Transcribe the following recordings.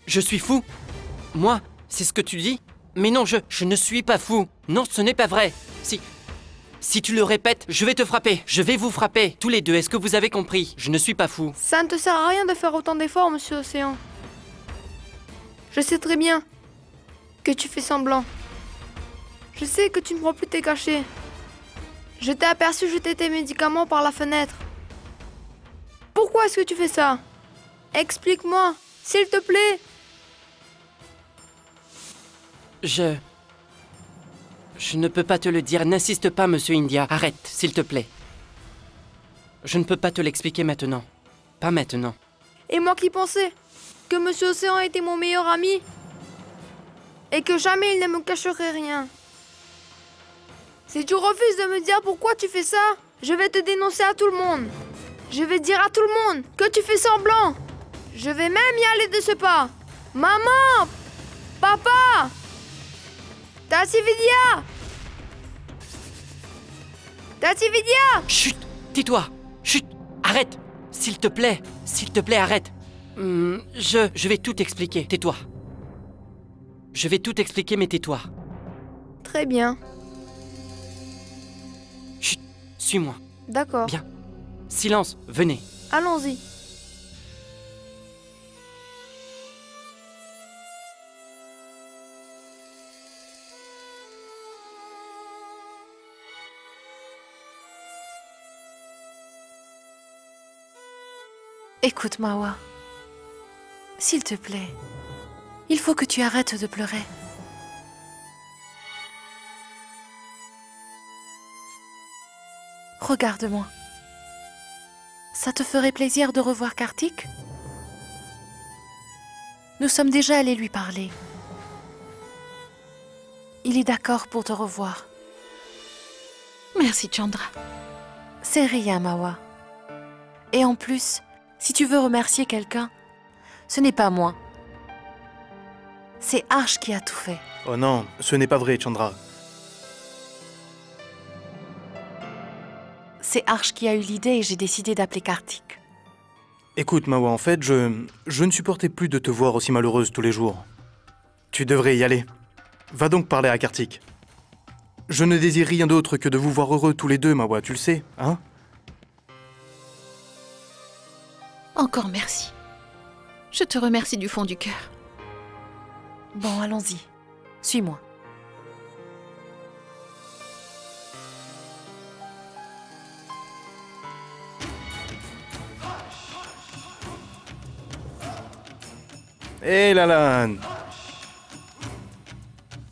Je suis fou. Moi, c'est ce que tu dis? Mais non, je ne suis pas fou. Non, ce n'est pas vrai. Si tu le répètes, je vais te frapper. Je vais vous frapper, tous les deux. Est-ce que vous avez compris? Je ne suis pas fou. Ça ne te sert à rien de faire autant d'efforts, monsieur Océan. Je sais très bien que tu fais semblant. Je sais que tu ne prends plus tes cachets. Je t'ai aperçu jeter tes médicaments par la fenêtre. Pourquoi est-ce que tu fais ça? Explique-moi, s'il te plaît. Je ne peux pas te le dire. N'insiste pas, monsieur India. Arrête, s'il te plaît. Je ne peux pas te l'expliquer maintenant. Pas maintenant. Et moi qui pensais que monsieur Océan était mon meilleur ami et que jamais il ne me cacherait rien. Si tu refuses de me dire pourquoi tu fais ça, je vais te dénoncer à tout le monde. Je vais dire à tout le monde que tu fais semblant. Je vais même y aller de ce pas. Maman! Papa! Tati-Vidya! Tati-Vidya! Chut! Tais-toi! Chut! Arrête! S'il te plaît, arrête! Je vais tout expliquer. Tais-toi. Je vais tout expliquer, mais tais-toi. Très bien. Chut! Suis-moi. D'accord. Bien. Silence, venez. Allons-y. Écoute, Mawa. S'il te plaît, il faut que tu arrêtes de pleurer. Regarde-moi. Ça te ferait plaisir de revoir Kartik? Nous sommes déjà allés lui parler. Il est d'accord pour te revoir. Merci, Chandra. C'est rien, Mawa. Et en plus, si tu veux remercier quelqu'un, ce n'est pas moi. C'est Arsh qui a tout fait. Oh non, ce n'est pas vrai, Chandra. C'est Arsh qui a eu l'idée et j'ai décidé d'appeler Kartik. Écoute, Mawa, en fait, je ne supportais plus de te voir aussi malheureuse tous les jours. Tu devrais y aller. Va donc parler à Kartik. Je ne désire rien d'autre que de vous voir heureux tous les deux, Mawa, tu le sais, hein? Encore merci. Je te remercie du fond du cœur. Bon, allons-y. Suis-moi. Hé, Lalan!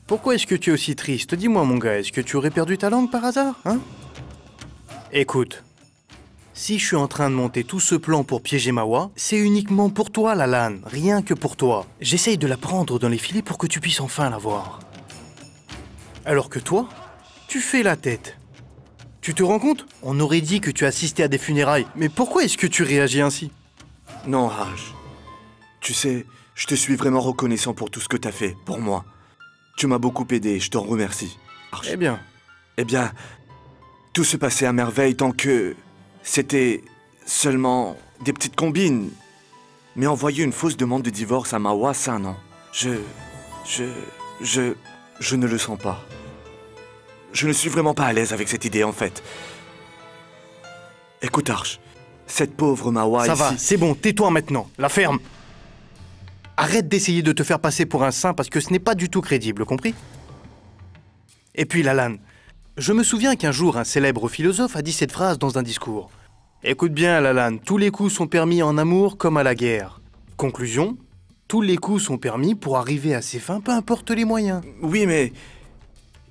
Pourquoi est-ce que tu es aussi triste? Dis-moi, mon gars, est-ce que tu aurais perdu ta langue par hasard, hein? Écoute, si je suis en train de monter tout ce plan pour piéger Mawa, c'est uniquement pour toi, Lalan, rien que pour toi. J'essaye de la prendre dans les filets pour que tu puisses enfin la voir. Alors que toi, tu fais la tête. Tu te rends compte? On aurait dit que tu assistais à des funérailles, mais pourquoi est-ce que tu réagis ainsi? Non, Raj. Tu sais, je te suis vraiment reconnaissant pour tout ce que t'as fait, pour moi. Tu m'as beaucoup aidé, je t'en remercie. Arch. Eh bien, tout se passait à merveille tant que c'était seulement des petites combines. Mais envoyer une fausse demande de divorce à Mawa, ça non. Je ne le sens pas. Je ne suis vraiment pas à l'aise avec cette idée, en fait. Écoute, Arch, cette pauvre Mawa Ça ici... va, c'est bon, tais-toi maintenant, la ferme. Arrête d'essayer de te faire passer pour un saint parce que ce n'est pas du tout crédible, compris? Et puis, Lalan, je me souviens qu'un jour, un célèbre philosophe a dit cette phrase dans un discours. Écoute bien, Lalan, tous les coups sont permis en amour comme à la guerre. Conclusion, tous les coups sont permis pour arriver à ses fins, peu importe les moyens. Oui, mais...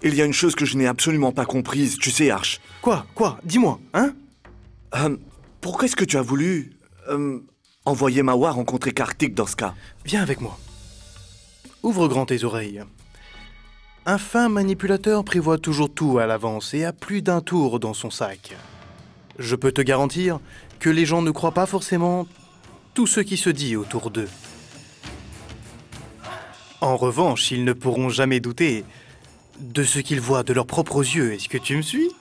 il y a une chose que je n'ai absolument pas comprise, tu sais, Arch. Quoi? Dis-moi, hein? Pourquoi est-ce que tu as voulu... envoyer Mawa rencontrer Kartik dans ce cas? Viens avec moi. Ouvre grand tes oreilles. Un fin manipulateur prévoit toujours tout à l'avance et a plus d'un tour dans son sac. Je peux te garantir que les gens ne croient pas forcément tout ce qui se dit autour d'eux. En revanche, ils ne pourront jamais douter de ce qu'ils voient de leurs propres yeux. Est-ce que tu me suis?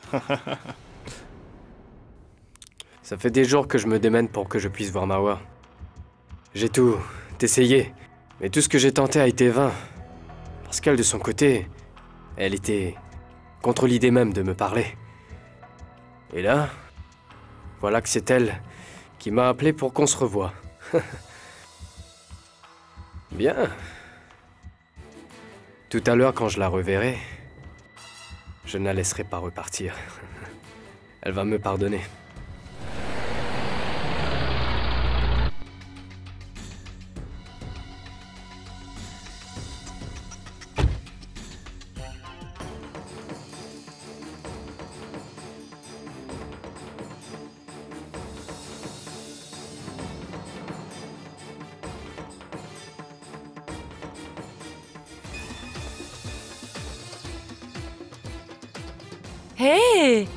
Ça fait des jours que je me démène pour que je puisse voir Mawa. J'ai tout essayé, mais tout ce que j'ai tenté a été vain. Parce qu'elle, de son côté, elle était contre l'idée même de me parler. Et là, voilà que c'est elle qui m'a appelé pour qu'on se revoie. Bien. Tout à l'heure, quand je la reverrai, je ne la laisserai pas repartir. Elle va me pardonner. Hé!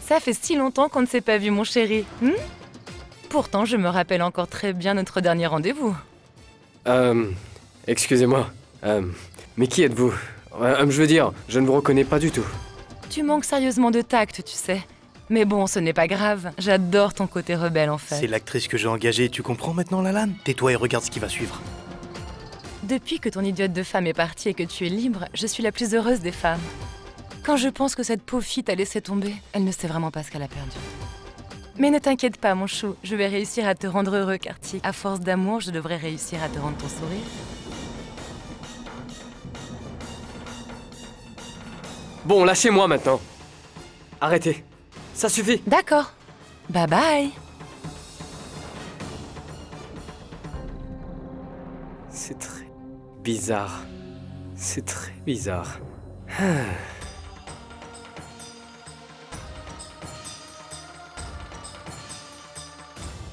Ça fait si longtemps qu'on ne s'est pas vu, mon chéri. Pourtant, je me rappelle encore très bien notre dernier rendez-vous. Excusez-moi. Mais qui êtes-vous? Je veux dire, je ne vous reconnais pas du tout. Tu manques sérieusement de tact, tu sais. Mais bon, ce n'est pas grave. J'adore ton côté rebelle, en fait. C'est l'actrice que j'ai engagée, tu comprends maintenant, Lalan? Tais-toi et regarde ce qui va suivre. Depuis que ton idiote de femme est partie et que tu es libre, je suis la plus heureuse des femmes. Quand je pense que cette pauvre fille t'a laissé tomber, elle ne sait vraiment pas ce qu'elle a perdu. Mais ne t'inquiète pas, mon chou, je vais réussir à te rendre heureux, Kartik. À force d'amour, je devrais réussir à te rendre ton sourire. Bon, lâchez-moi maintenant. Arrêtez. Ça suffit. D'accord. Bye bye. C'est très bizarre. C'est très bizarre.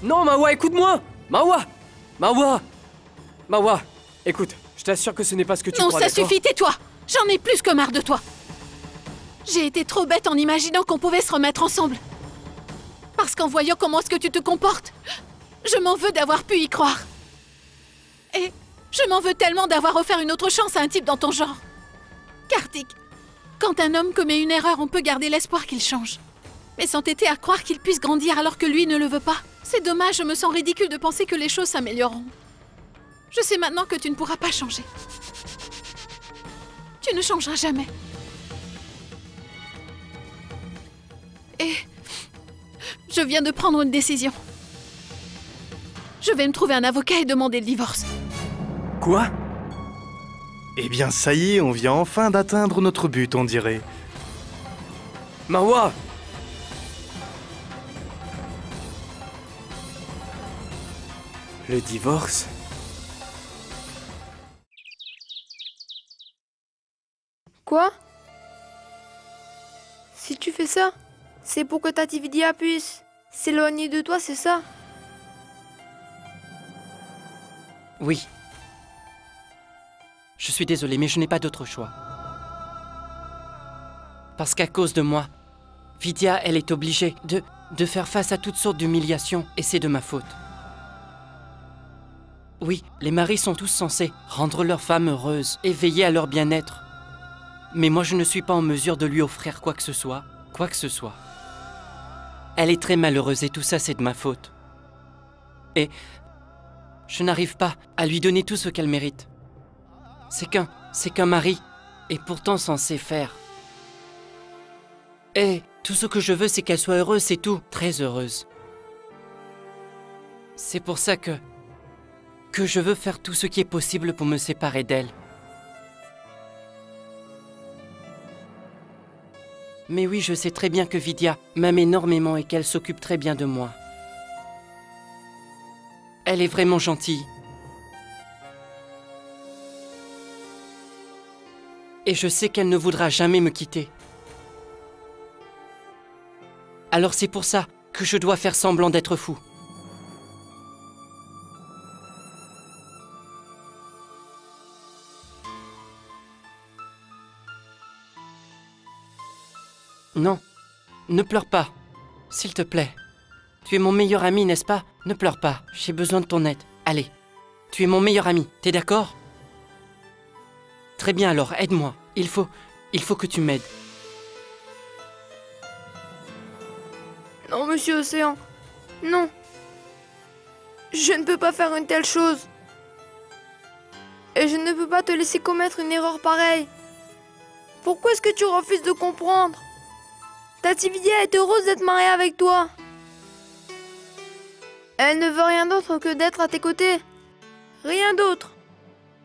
Non, Mawa, écoute-moi! Mawa! Mawa! Mawa! Écoute, je t'assure que ce n'est pas ce que tu Non, crois, ça d'accord? suffit, tais-toi! J'en ai plus que marre de toi! J'ai été trop bête en imaginant qu'on pouvait se remettre ensemble. Parce qu'en voyant comment est-ce que tu te comportes, je m'en veux d'avoir pu y croire. Et je m'en veux tellement d'avoir offert une autre chance à un type dans ton genre. Kartik, quand un homme commet une erreur, on peut garder l'espoir qu'il change. Mais s'entêter à croire qu'il puisse grandir alors que lui ne le veut pas, c'est dommage, je me sens ridicule de penser que les choses s'amélioreront. Je sais maintenant que tu ne pourras pas changer. Tu ne changeras jamais. Et je viens de prendre une décision. Je vais me trouver un avocat et demander le divorce. Quoi? Eh bien, ça y est, on vient enfin d'atteindre notre but, on dirait. Mawa! Le divorce? Quoi? Si tu fais ça, c'est pour que Tati Vidya puisse s'éloigner de toi, c'est ça? Oui. Je suis désolé, mais je n'ai pas d'autre choix. Parce qu'à cause de moi, Vidya, elle est obligée de faire face à toutes sortes d'humiliations, et c'est de ma faute. Oui, les maris sont tous censés rendre leur femme heureuse et veiller à leur bien-être. Mais moi, je ne suis pas en mesure de lui offrir quoi que ce soit. Quoi que ce soit. Elle est très malheureuse et tout ça, c'est de ma faute. Et je n'arrive pas à lui donner tout ce qu'elle mérite. C'est qu'un mari est pourtant censé faire. Et tout ce que je veux, c'est qu'elle soit heureuse, c'est tout. Très heureuse. C'est pour ça que je veux faire tout ce qui est possible pour me séparer d'elle. Mais oui, je sais très bien que Vidya m'aime énormément et qu'elle s'occupe très bien de moi. Elle est vraiment gentille. Et je sais qu'elle ne voudra jamais me quitter. Alors c'est pour ça que je dois faire semblant d'être fou. Non, ne pleure pas, s'il te plaît. Tu es mon meilleur ami, n'est-ce pas? Ne pleure pas, j'ai besoin de ton aide. Allez, tu es mon meilleur ami, t'es d'accord? Très bien alors, aide-moi. Il faut que tu m'aides. Monsieur Océan. Non. Je ne peux pas faire une telle chose. Et je ne peux pas te laisser commettre une erreur pareille. Pourquoi est-ce que tu refuses de comprendre? Tati Vidya est heureuse d'être mariée avec toi. Elle ne veut rien d'autre que d'être à tes côtés. Rien d'autre.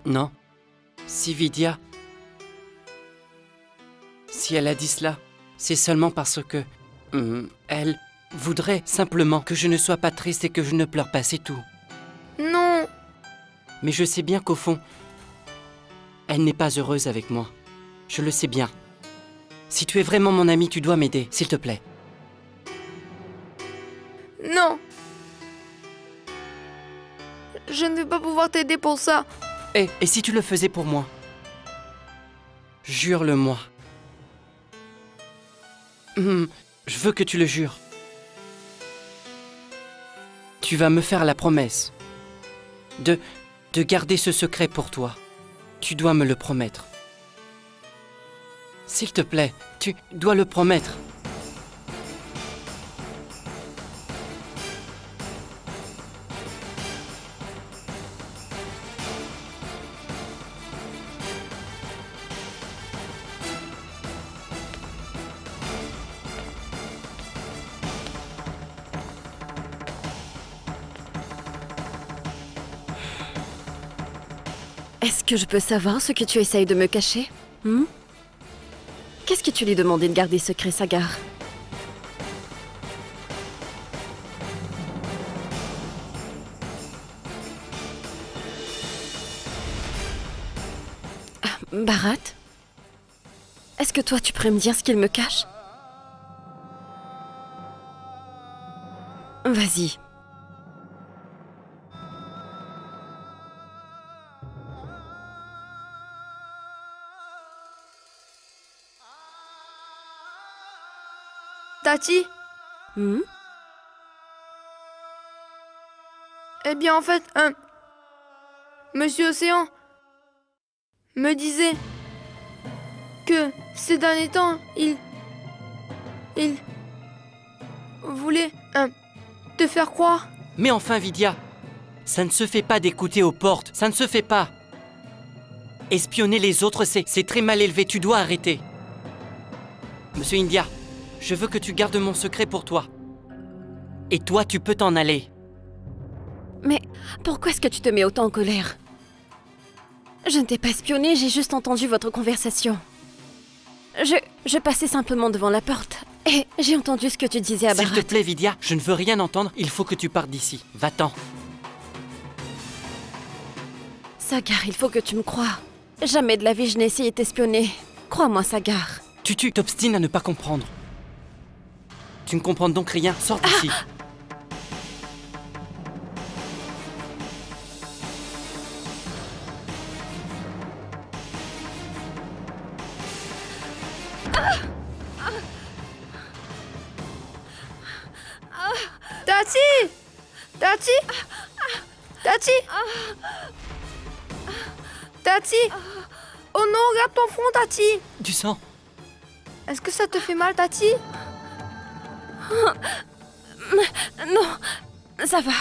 Non. Si Vidya... Si elle a dit cela, c'est seulement parce que... elle voudrait simplement que je ne sois pas triste et que je ne pleure pas, c'est tout. Non. Mais je sais bien qu'au fond, elle n'est pas heureuse avec moi. Je le sais bien. Si tu es vraiment mon ami, tu dois m'aider, s'il te plaît. Non. Je ne vais pas pouvoir t'aider pour ça. Et si tu le faisais pour moi? Jure-le-moi. Je veux que tu le jures. Tu vas me faire la promesse de garder ce secret pour toi. Tu dois me le promettre. S'il te plaît, tu dois le promettre. Est-ce que je peux savoir ce que tu essayes de me cacher? Qu'est-ce que tu lui demandais de garder secret, Sagar? Bharat? Est-ce que toi, tu pourrais me dire ce qu'il me cache? Vas-y. Tati? Eh bien, en fait, Monsieur Océan me disait que ces derniers temps, il voulait te faire croire. Mais enfin, Vidya, ça ne se fait pas d'écouter aux portes, ça ne se fait pas. Espionner les autres, c'est très mal élevé, tu dois arrêter. Monsieur India, je veux que tu gardes mon secret pour toi. Et toi, tu peux t'en aller. Mais pourquoi est-ce que tu te mets autant en colère? Je ne t'ai pas espionné, j'ai juste entendu votre conversation. Je passais simplement devant la porte et j'ai entendu ce que tu disais à Bharat. S'il te plaît, Vidya, je ne veux rien entendre, il faut que tu partes d'ici. Va-t'en. Sagar, il faut que tu me croies. Jamais de la vie je n'ai essayé de t'espionner. Crois-moi, Sagar. Tu t'obstines à ne pas comprendre. Tu ne comprends donc rien, sors d'ici. Tati! Tati! Tati! Tati! Oh non, regarde ton front, Tati! Du sang. Est-ce que ça te fait mal, Tati? Non, ça va.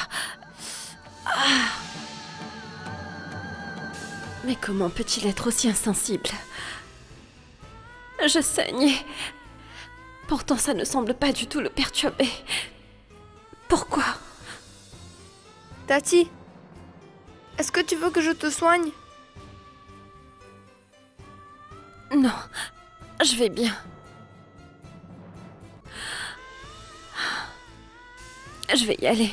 Mais comment peut-il être aussi insensible? Je saigne. Pourtant, ça ne semble pas du tout le perturber. Pourquoi? Tati, est-ce que tu veux que je te soigne? Non, je vais bien. Je vais y aller.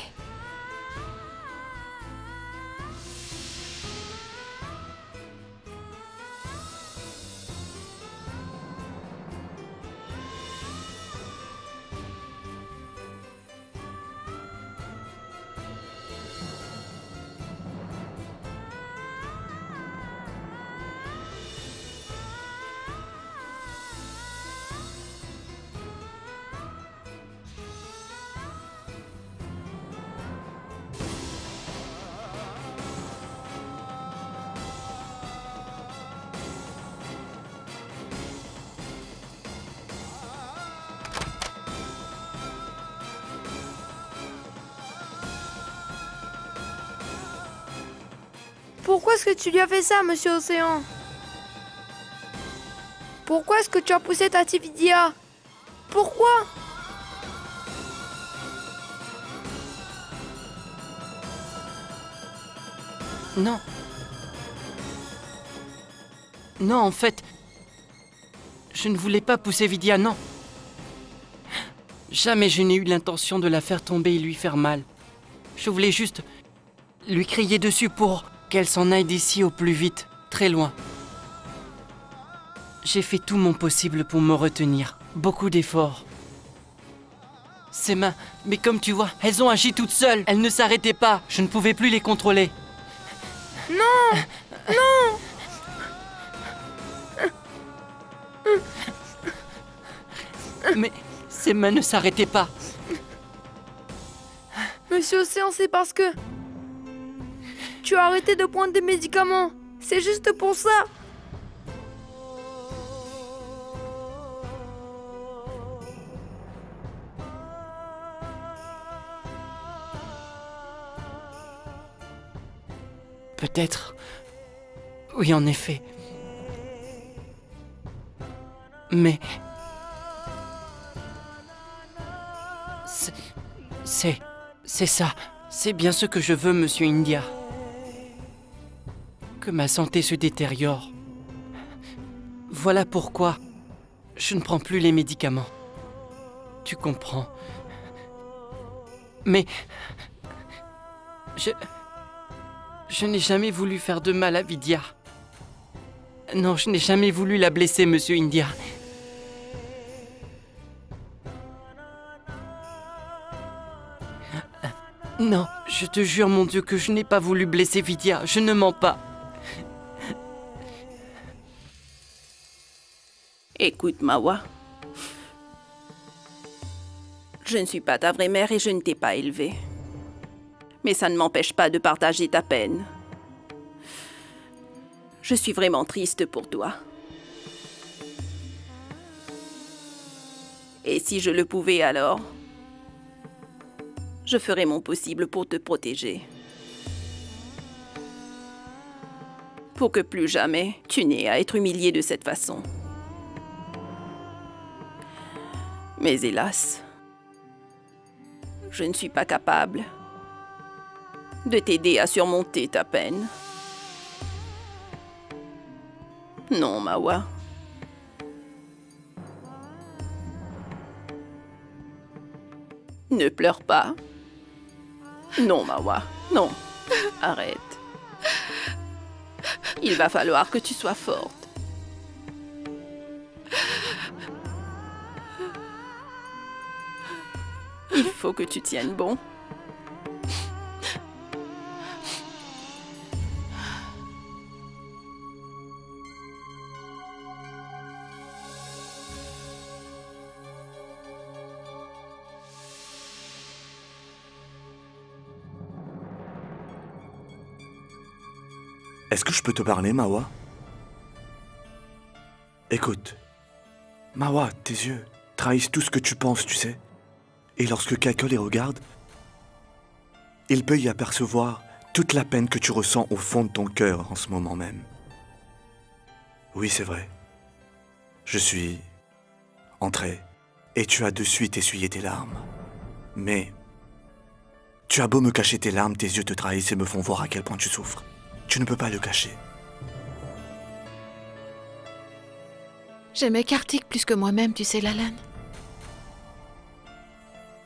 Pourquoi est-ce que tu lui as fait ça, Monsieur Océan? Pourquoi est-ce que tu as poussé Tati Vidya? Pourquoi? Non. Non, en fait, je ne voulais pas pousser Vidya, non. Jamais je n'ai eu l'intention de la faire tomber et lui faire mal. Je voulais juste lui crier dessus pour qu'elle s'en aille d'ici au plus vite, très loin. J'ai fait tout mon possible pour me retenir, beaucoup d'efforts. Ses mains, mais comme tu vois, elles ont agi toutes seules. Elles ne s'arrêtaient pas, je ne pouvais plus les contrôler. Non! Non! Mais ses mains ne s'arrêtaient pas. Monsieur Océan, c'est parce que tu as arrêté de prendre des médicaments. C'est juste pour ça. Peut-être. Oui, en effet. Mais... C'est ça. C'est bien ce que je veux, Monsieur India. Que ma santé se détériore. Voilà pourquoi je ne prends plus les médicaments. Tu comprends. Mais... Je n'ai jamais voulu faire de mal à Vidya. Non, je n'ai jamais voulu la blesser, Monsieur India. Non, je te jure, mon Dieu, que je n'ai pas voulu blesser Vidya. Je ne mens pas. Écoute, Mawa. Je ne suis pas ta vraie mère et je ne t'ai pas élevée. Mais ça ne m'empêche pas de partager ta peine. Je suis vraiment triste pour toi. Et si je le pouvais alors, je ferais mon possible pour te protéger. Pour que plus jamais tu n'aies à être humilié de cette façon. Mais hélas, je ne suis pas capable de t'aider à surmonter ta peine. Non, Mawa. Ne pleure pas. Non, Mawa, non. Arrête. Il va falloir que tu sois forte. Il faut que tu tiennes bon. Est-ce que je peux te parler, Mawa? Écoute, Mawa, tes yeux trahissent tout ce que tu penses, tu sais. Et lorsque quelqu'un les regarde, il peut y apercevoir toute la peine que tu ressens au fond de ton cœur en ce moment même. Oui, c'est vrai. Je suis entré et tu as de suite essuyé tes larmes. Mais tu as beau me cacher tes larmes, tes yeux te trahissent et me font voir à quel point tu souffres. Tu ne peux pas le cacher. J'aimais Kartik plus que moi-même, tu sais, Lalan.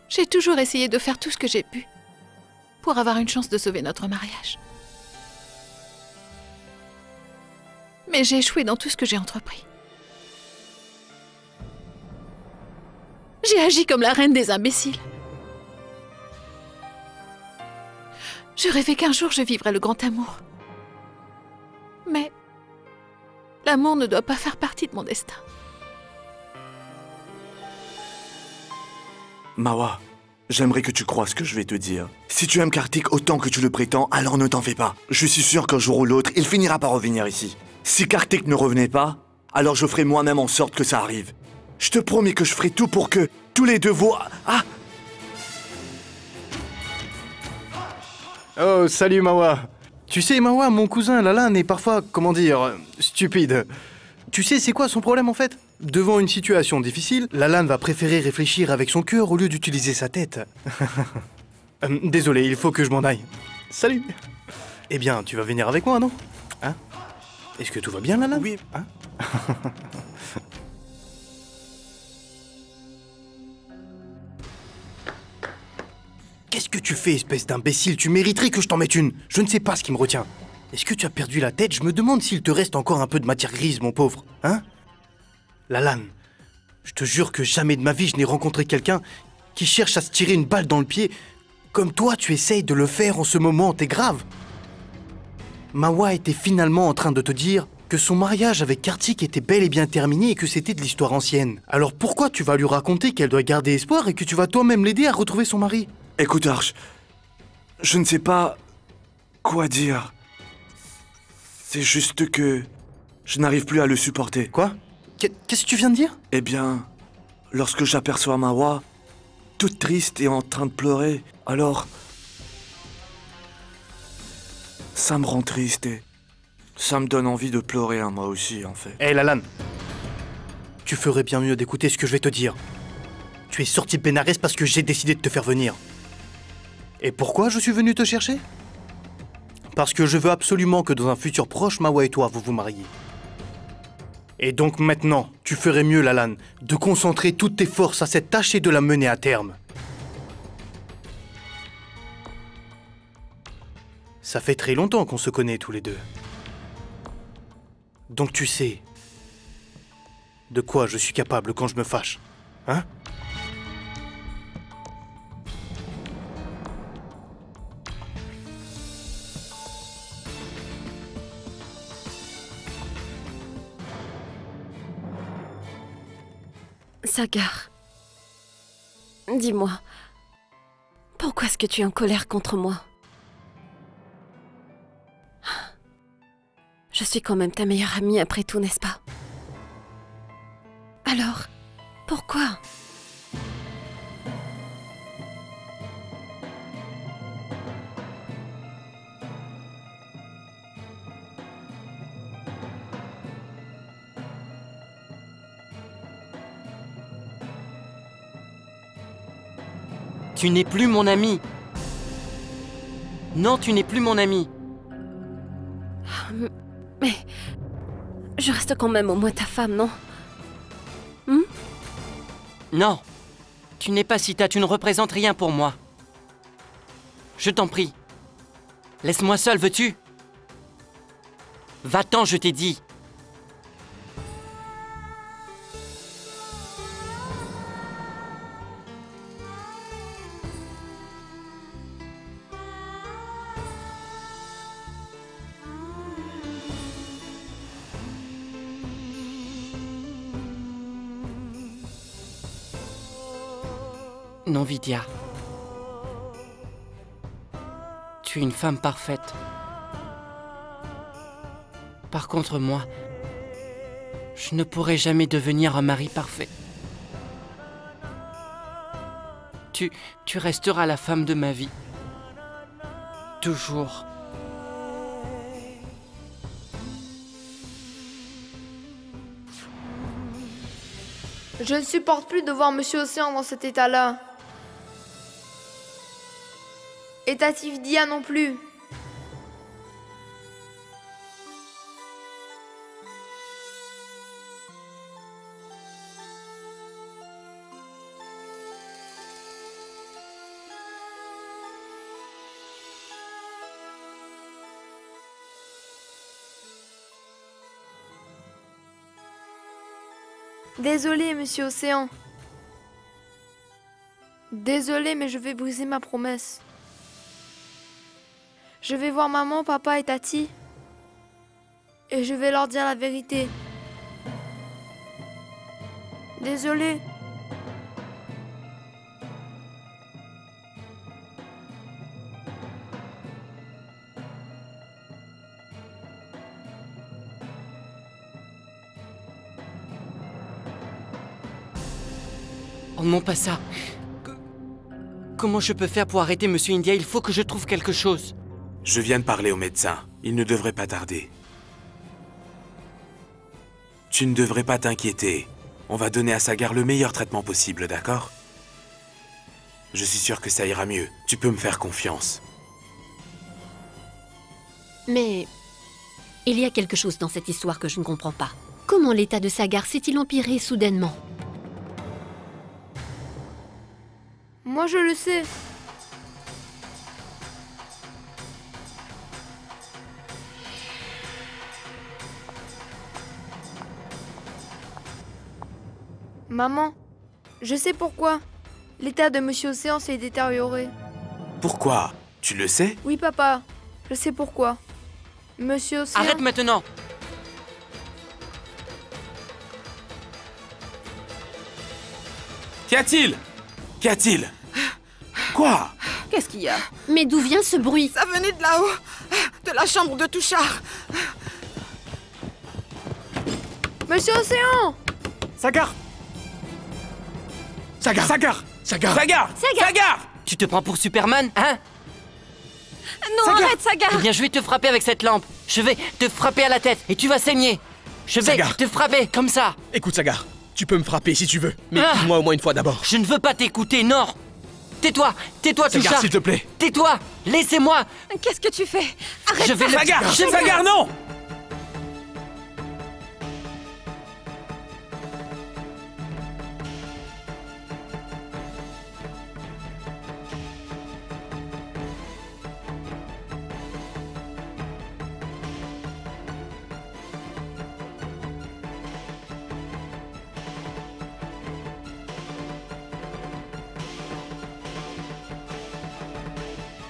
J'ai toujours essayé de faire tout ce que j'ai pu pour avoir une chance de sauver notre mariage. Mais j'ai échoué dans tout ce que j'ai entrepris. J'ai agi comme la reine des imbéciles. Je rêvais qu'un jour je vivrais le grand amour. Mais l'amour ne doit pas faire partie de mon destin. Mawa, j'aimerais que tu crois ce que je vais te dire. Si tu aimes Kartik autant que tu le prétends, alors ne t'en fais pas. Je suis sûr qu'un jour ou l'autre, il finira par revenir ici. Si Kartik ne revenait pas, alors je ferai moi-même en sorte que ça arrive. Je te promets que je ferai tout pour que tous les deux voient... Ah! Oh, salut Mawa. Tu sais, Mawa, mon cousin Lalan est parfois, comment dire, stupide. Tu sais, c'est quoi son problème en fait? Devant une situation difficile, Lalan va préférer réfléchir avec son cœur au lieu d'utiliser sa tête. Désolé, il faut que je m'en aille. Salut. Eh bien, tu vas venir avec moi, non? Hein? Est-ce que tout va bien, Lalan? Oui. Hein? Qu'est-ce que tu fais, espèce d'imbécile? Tu mériterais que je t'en mette une. Je ne sais pas ce qui me retient. Est-ce que tu as perdu la tête? Je me demande s'il te reste encore un peu de matière grise, mon pauvre. Hein? Lalan, je te jure que jamais de ma vie je n'ai rencontré quelqu'un qui cherche à se tirer une balle dans le pied comme toi tu essayes de le faire en ce moment, t'es grave. Mawa était finalement en train de te dire que son mariage avec Kartik était bel et bien terminé et que c'était de l'histoire ancienne. Alors pourquoi tu vas lui raconter qu'elle doit garder espoir et que tu vas toi-même l'aider à retrouver son mari? Écoute, Arch, je ne sais pas quoi dire. C'est juste que je n'arrive plus à le supporter. Quoi? Qu'est-ce que tu viens de dire? Eh bien, lorsque j'aperçois Mawa, toute triste et en train de pleurer, alors... ça me rend triste et ça me donne envie de pleurer, hein, moi aussi, en fait. Hé, Lalan, tu ferais bien mieux d'écouter ce que je vais te dire. Tu es sorti de Bénarès parce que j'ai décidé de te faire venir. Et pourquoi je suis venu te chercher? Parce que je veux absolument que dans un futur proche, Mawa et toi, vous vous mariez. Et donc maintenant, tu ferais mieux, Lalan, de concentrer toutes tes forces à cette tâche et de la mener à terme. Ça fait très longtemps qu'on se connaît tous les deux. Donc tu sais de quoi je suis capable quand je me fâche, hein? Sagar, dis-moi, pourquoi est-ce que tu es en colère contre moi? Je suis quand même ta meilleure amie après tout, n'est-ce pas? Alors, pourquoi? Tu n'es plus mon ami. Non, tu n'es plus mon ami. Mais je reste quand même au moins ta femme, non? Non. Tu n'es pas Sita, tu ne représentes rien pour moi. Je t'en prie. Laisse-moi seul, veux-tu? Va-t'en, je t'ai dit. Non, Vidya. Tu es une femme parfaite. Par contre, moi, je ne pourrai jamais devenir un mari parfait. Tu resteras la femme de ma vie. Toujours. Je ne supporte plus de voir Monsieur Océan dans cet état-là. Et Tati Vidya non plus. Désolé, Monsieur Océan. Désolé, mais je vais briser ma promesse. Je vais voir maman, papa et Tati. Et je vais leur dire la vérité. Désolé. Oh non, pas ça. Comment je peux faire pour arrêter Monsieur India? Il faut que je trouve quelque chose. Je viens de parler au médecin. Il ne devrait pas tarder. Tu ne devrais pas t'inquiéter. On va donner à Sagar le meilleur traitement possible, d'accord? Je suis sûr que ça ira mieux. Tu peux me faire confiance. Mais il y a quelque chose dans cette histoire que je ne comprends pas. Comment l'état de Sagar s'est-il empiré soudainement? Moi, je le sais. Maman, je sais pourquoi. L'état de Monsieur Océan s'est détérioré. Pourquoi? Tu le sais? Oui, papa. Je sais pourquoi. Monsieur Océan... Arrête maintenant! Qu'y a-t-il? Qu'y a-t-il? Quoi? Qu'est-ce qu'il y a? Mais d'où vient ce bruit? Ça venait de là-haut, de la chambre de Touchard. Monsieur Océan! Sagar! Sagar! Sagar! Sagar! Sagar! Sagar! Tu te prends pour Superman, hein? Non, Sagar! arrête, Sagar! Eh bien, je vais te frapper avec cette lampe. Je vais te frapper à la tête et tu vas saigner. Je vais Sagar! te frapper comme ça. Écoute, Sagar, tu peux me frapper si tu veux, mais Ah! écoute-moi au moins une fois d'abord. Je ne veux pas t'écouter, non. Tais-toi, tais-toi, Sagar, Touchard. s'il te plaît. Tais-toi, laissez-moi. Qu'est-ce que tu fais? Arrête Je vais le... Sagar! Je vais- Sagar, non!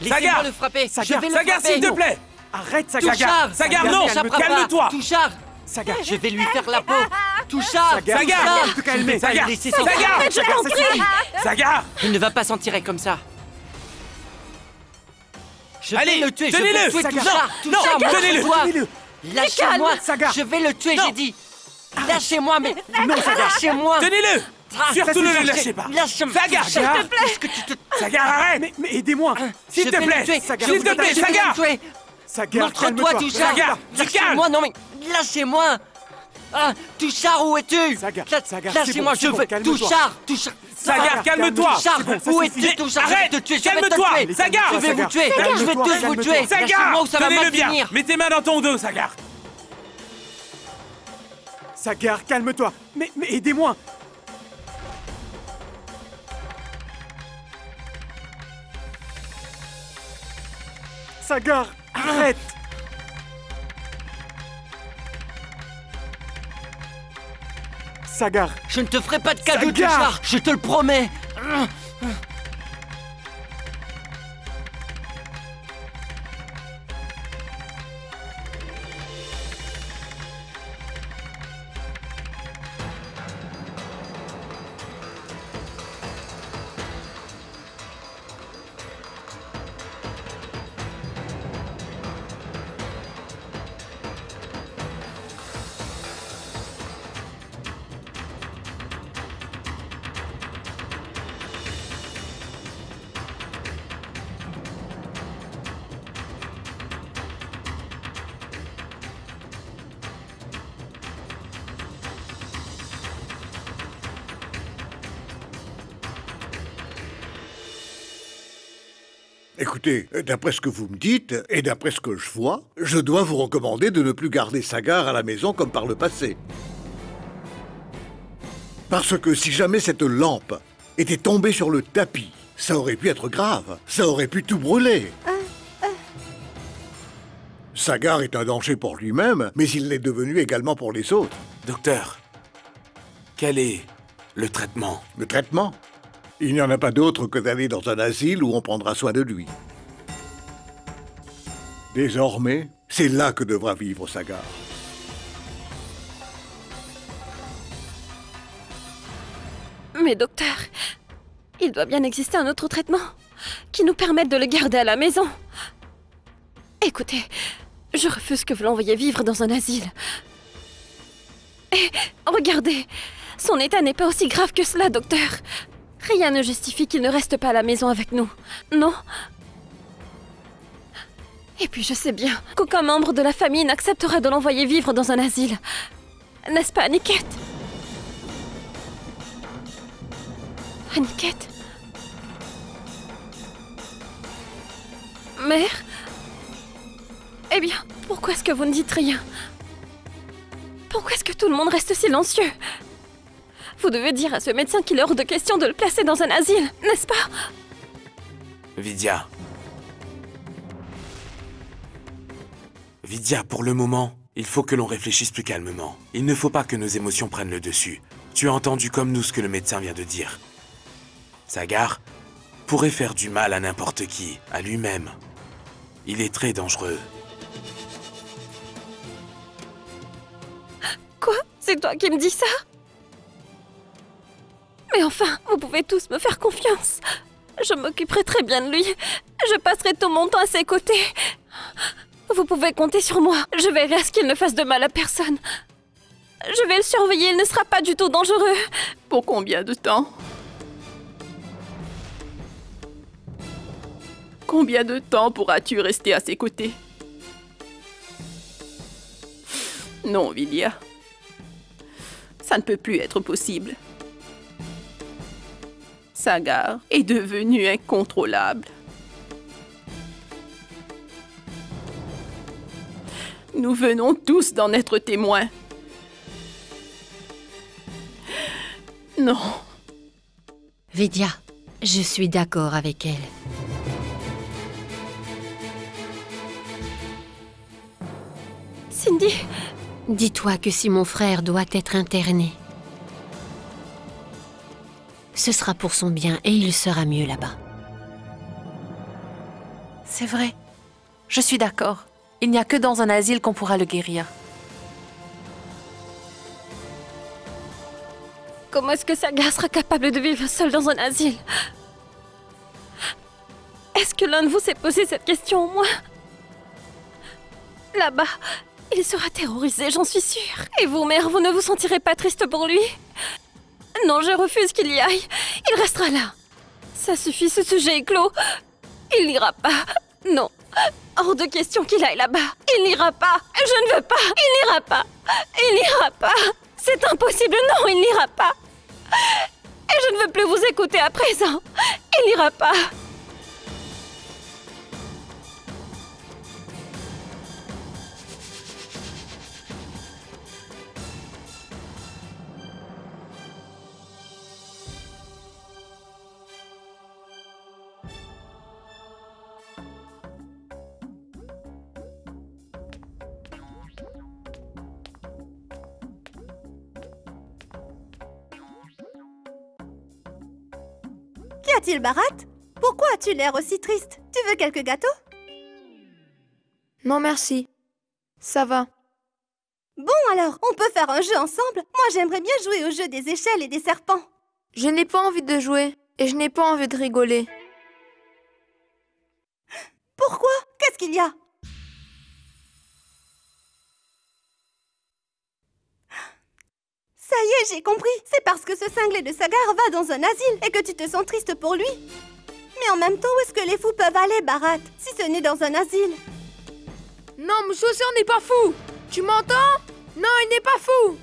Laissez-moi Sagar! le frapper. Sagar! Je vais le Sagar, frapper. s'il te plaît! Arrête, Sagar! Touchard. Sagar, non! N'échappera pas. Calme-toi! Touchard. Sagar! Je vais lui faire la peau. Touchard. Sagar! Sagar! Te calmer! Je vais pas Sagar! le laisser Sagar! sortir. Sagar! Sagar! Il ne va pas s'en tirer comme ça. Je Allez, vais le tuer. Je tenez-le. vais le tuer, Sagar. Touchard. Non, Touchard, tenez-le. montre-toi. Tenez-le. Lâchez-moi. Sagar. Je vais le tuer, Non. j'ai dit. Lâchez-moi, mais... Non, lâchez-moi. Tenez-le! Ah, Surtout ne ça, le c'est- lâchez pas! Lâche-moi. Sagar! Sagar, Sagar! est-ce que tu te... Sagar, arrête! Mais aidez-moi! S'il Je te vais le plaît! tuer. Sagar, S'il te plaît, Je vais Sagar! le tuer. Sagar, Montre-toi, calme-toi! Touchard. Sagar, du calme. Lâchez-moi, non mais... Lâchez-moi. Ah, Touchard, où es-tu? Sagar, Sagar, Lâchez-moi, c'est bon, je veux... calme-toi. Touchard. Sagar, calme-toi! Touchard, ça où suffit. es-tu, Touchard? Arrête. Je vais te tuer, je vais te Calme-toi. tuer. Sagar. Je vais vous Sagar. tuer. Calme-toi, Je vais tous vous calme-toi. tuer. Sagar! Lâchez-moi ou ça va Tenez-le mal bien! finir. Mets tes mains dans ton dos, Sagar! Sagar, calme-toi! Mais aidez-moi! Sagar, arrête! Sagar, Je ne te ferai pas de cadeau, Sagar. Touchard. Je te le promets. Écoutez, d'après ce que vous me dites, et d'après ce que je vois, je dois vous recommander de ne plus garder Sagar à la maison comme par le passé. Parce que si jamais cette lampe était tombée sur le tapis, ça aurait pu être grave. Ça aurait pu tout brûler. Sagar est un danger pour lui-même, mais il l'est devenu également pour les autres. Docteur, quel est le traitement? Le traitement? Il n'y en a pas d'autre que d'aller dans un asile où on prendra soin de lui. Désormais, c'est là que devra vivre Sagar. Mais docteur, il doit bien exister un autre traitement qui nous permette de le garder à la maison. Écoutez, je refuse que vous l'envoyiez vivre dans un asile. Et regardez, son état n'est pas aussi grave que cela, docteur. Rien ne justifie qu'il ne reste pas à la maison avec nous, non? Et puis je sais bien qu'aucun membre de la famille n'acceptera de l'envoyer vivre dans un asile. N'est-ce pas, Aniket? Aniket? Mère? Eh bien, pourquoi est-ce que vous ne dites rien? Pourquoi est-ce que tout le monde reste silencieux? Vous devez dire à ce médecin qu'il est hors de question de le placer dans un asile, n'est-ce pas? Vidya. Vidya, pour le moment, il faut que l'on réfléchisse plus calmement. Il ne faut pas que nos émotions prennent le dessus. Tu as entendu comme nous ce que le médecin vient de dire. Sagar pourrait faire du mal à n'importe qui, à lui-même. Il est très dangereux. Quoi? C'est toi qui me dis ça? Mais enfin, vous pouvez tous me faire confiance. Je m'occuperai très bien de lui. Je passerai tout mon temps à ses côtés. Vous pouvez compter sur moi. Je verrai à ce qu'il ne fasse de mal à personne. Je vais le surveiller, il ne sera pas du tout dangereux. Pour combien de temps? Combien de temps pourras-tu rester à ses côtés? Non, Vidya. Ça ne peut plus être possible. Sagar est devenu incontrôlable. Nous venons tous d'en être témoins. Non. Vidya, je suis d'accord avec elle. Cindy, dis-toi que si mon frère doit être interné, ce sera pour son bien et il sera mieux là-bas. C'est vrai. Je suis d'accord. Il n'y a que dans un asile qu'on pourra le guérir. comment est-ce que Sagar sera capable de vivre seul dans un asile? Est-ce que l'un de vous s'est posé cette question au moins? Là-bas, il sera terrorisé, j'en suis sûre. Et vous, mère, vous ne vous sentirez pas triste pour lui? Non, je refuse qu'il y aille. Il restera là. Ça suffit, ce sujet est clos. Il n'ira pas. Non. Hors de question qu'il aille là-bas. Il n'ira pas. Je ne veux pas. Il n'ira pas. Il n'ira pas. C'est impossible. Non, il n'ira pas. Et je ne veux plus vous écouter à présent. Il n'ira pas. Qu'y a-t-il, Bharat? Pourquoi as-tu l'air aussi triste? Tu veux quelques gâteaux? Non, merci. Ça va. Bon alors, on peut faire un jeu ensemble? Moi, j'aimerais bien jouer au jeu des échelles et des serpents. Je n'ai pas envie de jouer et je n'ai pas envie de rigoler. Pourquoi? Qu'est-ce qu'il y a? Ça y est, j'ai compris. C'est parce que ce cinglé de Sagar va dans un asile et que tu te sens triste pour lui. Mais en même temps, où est-ce que les fous peuvent aller, Bharat, si ce n'est dans un asile? Non, monsieur Océan n'est pas fou. Tu m'entends? Non, il n'est pas fou.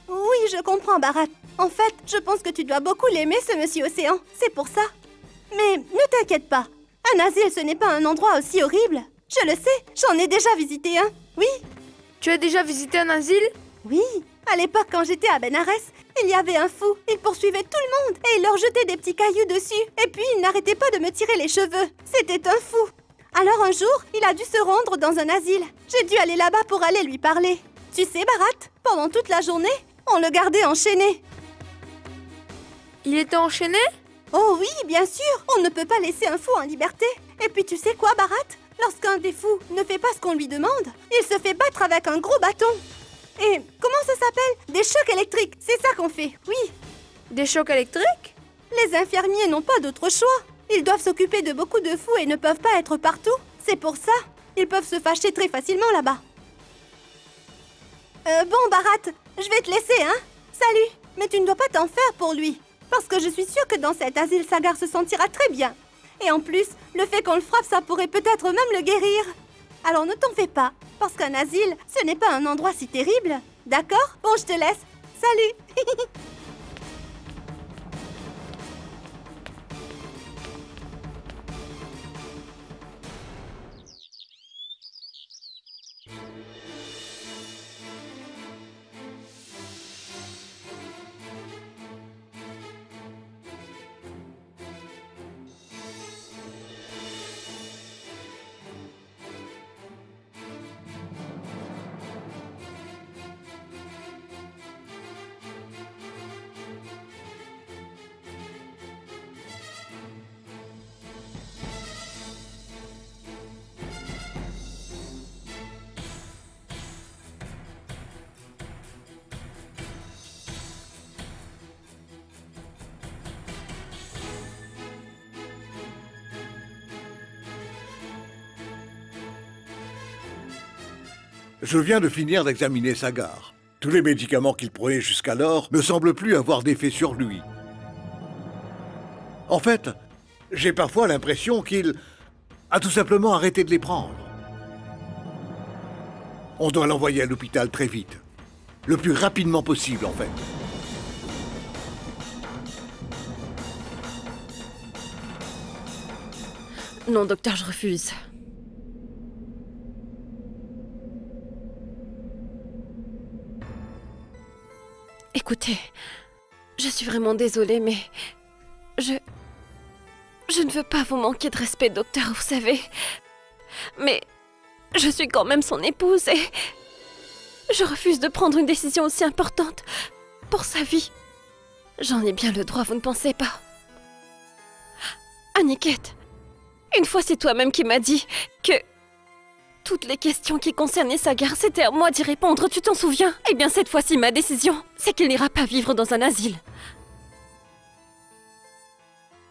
Oui, je comprends, Bharat. En fait, je pense que tu dois beaucoup l'aimer, ce monsieur Océan. C'est pour ça. Mais ne t'inquiète pas. Un asile, ce n'est pas un endroit aussi horrible. Je le sais, j'en ai déjà visité un. Oui. Tu as déjà visité un asile? Oui. À l'époque, quand j'étais à Benares, il y avait un fou. Il poursuivait tout le monde et il leur jetait des petits cailloux dessus. Et puis, il n'arrêtait pas de me tirer les cheveux. C'était un fou. Alors un jour, il a dû se rendre dans un asile. J'ai dû aller là-bas pour aller lui parler. Tu sais, Bharat, pendant toute la journée, on le gardait enchaîné. Il était enchaîné? Oh oui, bien sûr. On ne peut pas laisser un fou en liberté. Et puis tu sais quoi, Bharat? Lorsqu'un des fous ne fait pas ce qu'on lui demande, il se fait battre avec un gros bâton. Et comment ça s'appelle? Des chocs électriques, c'est ça qu'on fait, oui. Des chocs électriques? Les infirmiers n'ont pas d'autre choix. Ils doivent s'occuper de beaucoup de fous et ne peuvent pas être partout. C'est pour ça. Ils peuvent se fâcher très facilement là-bas. Bon, Bharat, je vais te laisser, hein? Salut. Mais tu ne dois pas t'en faire pour lui. Parce que je suis sûre que dans cet asile, Sagar se sentira très bien. Et en plus, le fait qu'on le frappe, ça pourrait peut-être même le guérir. Alors ne t'en fais pas, parce qu'un asile, ce n'est pas un endroit si terrible. D'accord? Bon, je te laisse. Salut. Je viens de finir d'examiner Sagar. Tous les médicaments qu'il prenait jusqu'alors ne semblent plus avoir d'effet sur lui. En fait, j'ai parfois l'impression qu'il a tout simplement arrêté de les prendre. On doit l'envoyer à l'hôpital très vite. Le plus rapidement possible, en fait. Non, docteur, je refuse. Écoutez, je suis vraiment désolée, mais je ne veux pas vous manquer de respect, docteur, vous savez. Mais je suis quand même son épouse et je refuse de prendre une décision aussi importante pour sa vie. J'en ai bien le droit, vous ne pensez pas? Aniket, une fois c'est toi-même qui m'as dit que toutes les questions qui concernaient Sagar, c'était à moi d'y répondre, tu t'en souviens? Eh bien cette fois-ci, ma décision, c'est qu'il n'ira pas vivre dans un asile.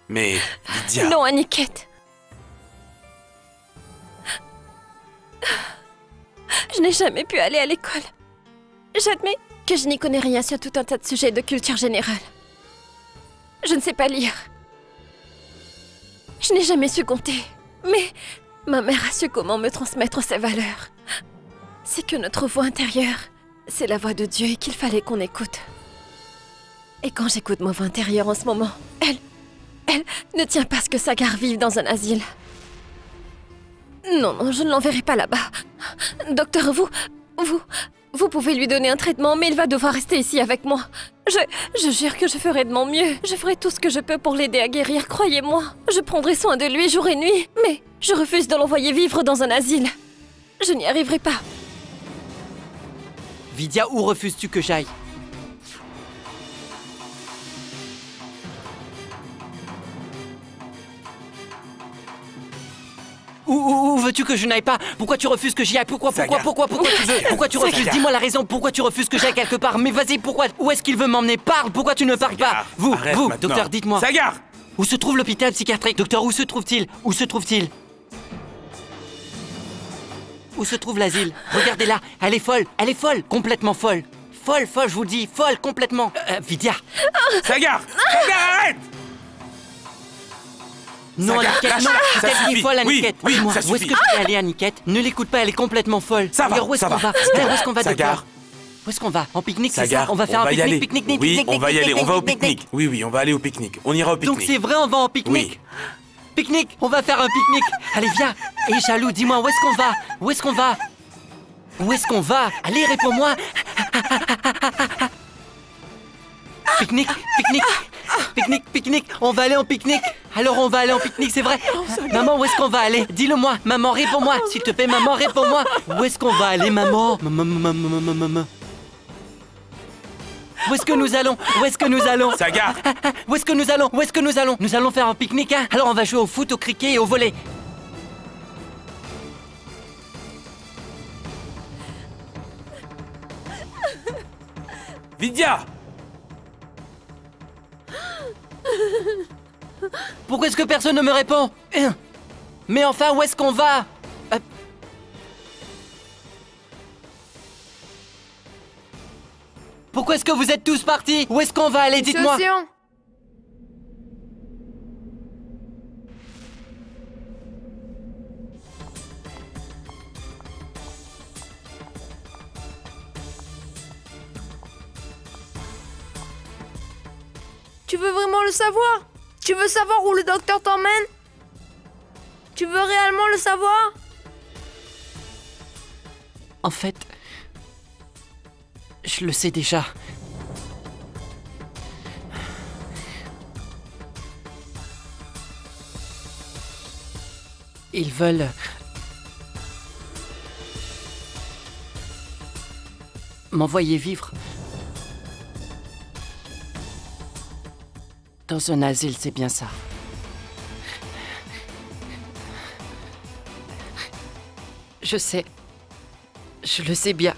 Mais, Lydia... Non, Aniket. Je n'ai jamais pu aller à l'école. J'admets que je n'y connais rien sur tout un tas de sujets de culture générale. Je ne sais pas lire. Je n'ai jamais su compter. Mais ma mère a su comment me transmettre ses valeurs. C'est que notre voix intérieure, c'est la voix de Dieu et qu'il fallait qu'on écoute. Et quand j'écoute ma voix intérieure en ce moment, elle ne tient pas à ce que Sagar vive dans un asile. Non, non, je ne l'enverrai pas là-bas. Docteur, vous pouvez lui donner un traitement, mais il va devoir rester ici avec moi. Je jure que je ferai de mon mieux. Je ferai tout ce que je peux pour l'aider à guérir, croyez-moi. Je prendrai soin de lui jour et nuit, mais je refuse de l'envoyer vivre dans un asile. Je n'y arriverai pas. Vidya, où refuses-tu que j'aille? Où veux-tu que je n'aille pas? Pourquoi tu refuses que j'y aille? Pourquoi tu veux? Pourquoi tu refuses? Dis-moi la raison, pourquoi tu refuses que j'aille quelque part? Mais vas-y, pourquoi? Où est-ce qu'il veut m'emmener? Parle, pourquoi tu ne parles pas? Vous, docteur, dites-moi. Sagar! Où se trouve l'hôpital psychiatrique? Docteur, où se trouve-t-il? Où se trouve-t-il? Où se trouve l'asile? Regardez-la, elle est folle, complètement folle. Folle, je vous le dis, folle, complètement. Vidya! Sagar! Sagar, arrête! Non, Aniket, non, elle est folle, Aniket. Oui, Dis-moi, ça où est-ce que tu es allée, Aniket? Ne l'écoute pas, elle est complètement folle. Ça va, regarde, où est-ce qu'on va? Où est-ce qu'on va, docteur? Où est-ce qu'on va? En pique-nique, c'est ça? On va faire un pique-nique, Oui, on va y aller, on va au pique-nique. Oui, on va aller au pique-nique. On ira au pique-nique. Donc c'est vrai, on va en pique-nique? Pique-nique, on va faire un pique-nique. Allez, viens. Et jaloux, dis-moi, où est-ce qu'on va? Où est-ce qu'on va? Où est-ce qu'on va? Allez, réponds-moi. Pique-nique, on va aller en pique-nique. Alors on va aller en pique-nique, c'est vrai. Maman, où est-ce qu'on va aller? Dis-le-moi, maman, réponds-moi. S'il te plaît, maman, réponds-moi. Où est-ce qu'on va aller, maman? Où est-ce que nous allons? Où est-ce que nous allons? Sagar! Où est-ce que nous allons? Où est-ce que nous allons? Nous allons faire un pique-nique, hein? Alors on va jouer au foot, au cricket et au volley. Vidya! Pourquoi est-ce que personne ne me répond? Mais enfin, où est-ce qu'on va? Pourquoi est-ce que vous êtes tous partis? Où est-ce qu'on va aller? Dites-moi. Tu veux vraiment le savoir? Tu veux savoir où le docteur t'emmène? Tu veux réellement le savoir? En fait, je le sais déjà. Ils veulent... m'envoyer vivre dans un asile, c'est bien ça. Je sais. Je le sais bien.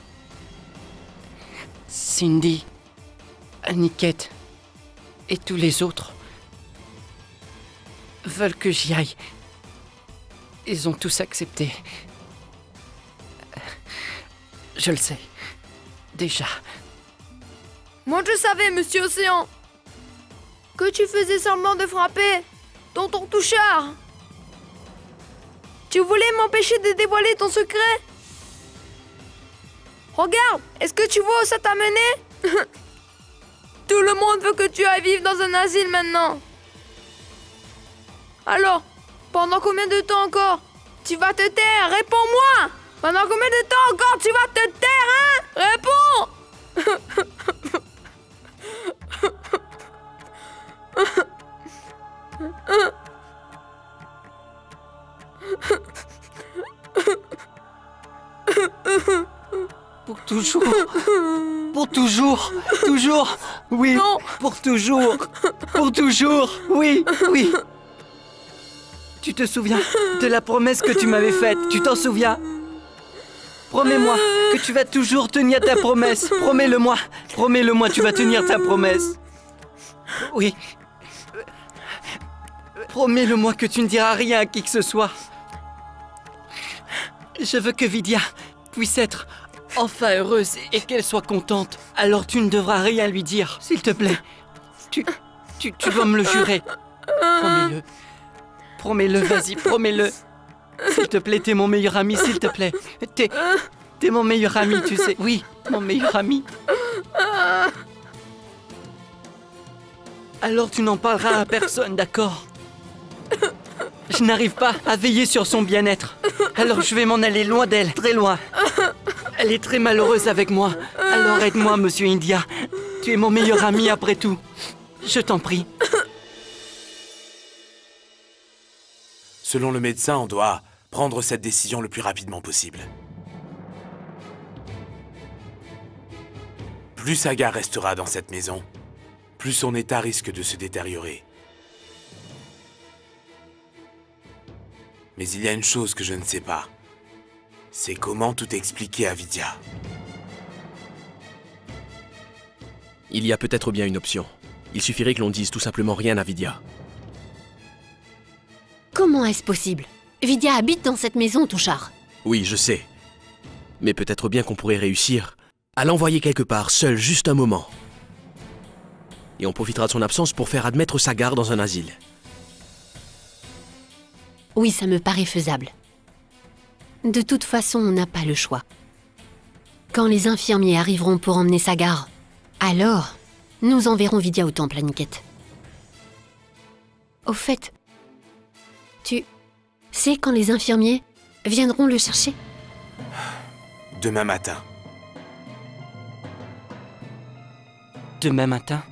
Cindy, Aniket et tous les autres veulent que j'y aille. Ils ont tous accepté. Je le sais. Déjà. Moi je savais, Monsieur Océan, que tu faisais semblant de frapper Tonton Touchard. Tu voulais m'empêcher de dévoiler ton secret? Regarde, est-ce que tu vois où ça t'a mené? Tout le monde veut que tu ailles vivre dans un asile maintenant. Alors, pendant combien de temps encore tu vas te taire? Réponds-moi! Pendant combien de temps encore tu vas te taire, hein? Réponds! Pour toujours. Pour toujours. Toujours. Oui. Non. Pour toujours. Pour toujours. Oui. Oui. Tu te souviens de la promesse que tu m'avais faite? Tu t'en souviens? Promets-moi que tu vas toujours tenir ta promesse. Promets-le-moi. Promets-le-moi, tu vas tenir ta promesse. Oui. Promets-le-moi que tu ne diras rien à qui que ce soit. Je veux que Vidya puisse être enfin heureuse et qu'elle soit contente. Alors tu ne devras rien lui dire, s'il te plaît. Tu dois me le jurer. Promets-le. Promets-le, vas-y, promets-le. S'il te plaît, t'es mon meilleur ami, s'il te plaît. T'es mon meilleur ami, tu sais. Oui, mon meilleur ami. Alors tu n'en parleras à personne, d'accord? Je n'arrive pas à veiller sur son bien-être. Alors je vais m'en aller loin d'elle, très loin. Elle est très malheureuse avec moi. Alors aide-moi, Monsieur India. Tu es mon meilleur ami après tout. Je t'en prie. Selon le médecin, on doit prendre cette décision le plus rapidement possible. Plus Sagar restera dans cette maison, plus son état risque de se détériorer. Mais il y a une chose que je ne sais pas. C'est comment tout expliquer à Vidya. Il y a peut-être bien une option. Il suffirait que l'on dise tout simplement rien à Vidya. Comment est-ce possible? Vidya habite dans cette maison, Touchard. Oui, je sais. Mais peut-être bien qu'on pourrait réussir à l'envoyer quelque part, seul, juste un moment. Et on profitera de son absence pour faire admettre Sagar dans un asile. Oui, ça me paraît faisable. De toute façon, on n'a pas le choix. Quand les infirmiers arriveront pour emmener Sagar, alors, nous enverrons Vidya au temple, Aniket. Au fait, tu sais quand les infirmiers viendront le chercher? Demain matin. Demain matin?